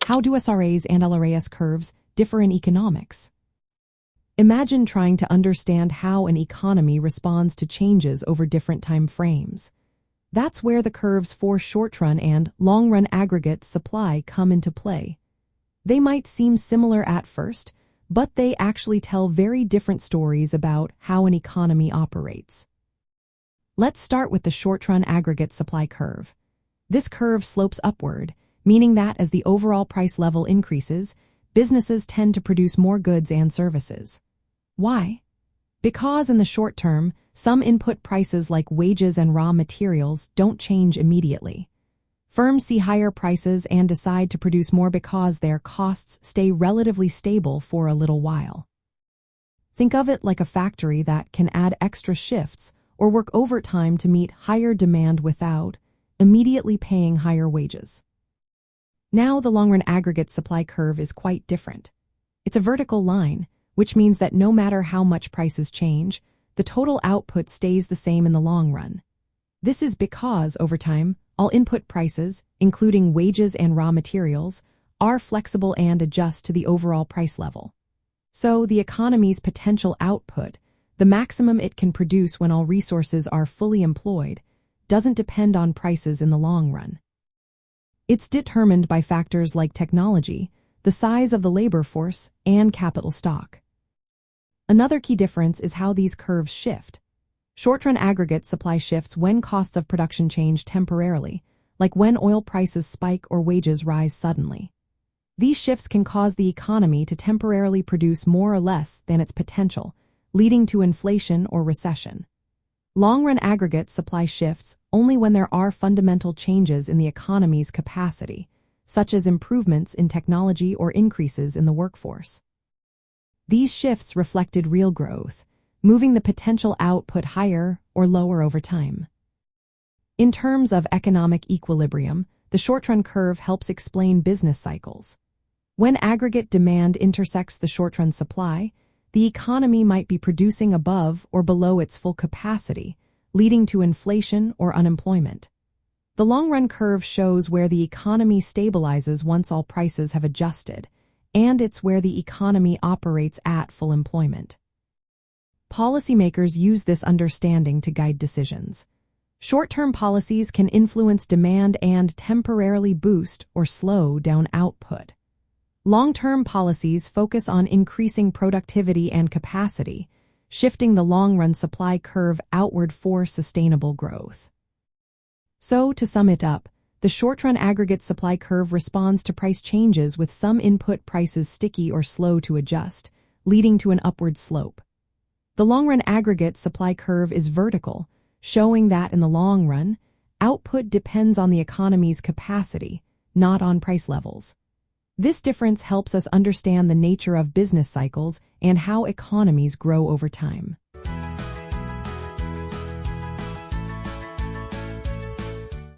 How do SRAs and LRAS curves differ in economics? Imagine trying to understand how an economy responds to changes over different time frames. That's where the curves for short-run and long-run aggregate supply come into play. They might seem similar at first, but they actually tell very different stories about how an economy operates. Let's start with the short-run aggregate supply curve. This curve slopes upward, meaning that as the overall price level increases, businesses tend to produce more goods and services. Why? Because in the short term, some input prices like wages and raw materials don't change immediately. Firms see higher prices and decide to produce more because their costs stay relatively stable for a little while. Think of it like a factory that can add extra shifts or work overtime to meet higher demand without immediately paying higher wages. Now the long-run aggregate supply curve is quite different. It's a vertical line, which means that no matter how much prices change, the total output stays the same in the long run. This is because, over time, all input prices, including wages and raw materials, are flexible and adjust to the overall price level. So the economy's potential output, the maximum it can produce when all resources are fully employed, doesn't depend on prices in the long run. It's determined by factors like technology, the size of the labor force, and capital stock. Another key difference is how these curves shift. Short-run aggregate supply shifts when costs of production change temporarily, like when oil prices spike or wages rise suddenly. These shifts can cause the economy to temporarily produce more or less than its potential, leading to inflation or recession. Long-run aggregate supply shifts only when there are fundamental changes in the economy's capacity, such as improvements in technology or increases in the workforce. These shifts reflected real growth, moving the potential output higher or lower over time. In terms of economic equilibrium, the short-run curve helps explain business cycles. When aggregate demand intersects the short-run supply, the economy might be producing above or below its full capacity, leading to inflation or unemployment. The long-run curve shows where the economy stabilizes once all prices have adjusted, and it's where the economy operates at full employment. Policymakers use this understanding to guide decisions. Short-term policies can influence demand and temporarily boost or slow down output. Long-term policies focus on increasing productivity and capacity, shifting the long-run supply curve outward for sustainable growth. So, to sum it up, the short-run aggregate supply curve responds to price changes with some input prices sticky or slow to adjust, leading to an upward slope. The long-run aggregate supply curve is vertical, showing that in the long run, output depends on the economy's capacity, not on price levels. This difference helps us understand the nature of business cycles and how economies grow over time.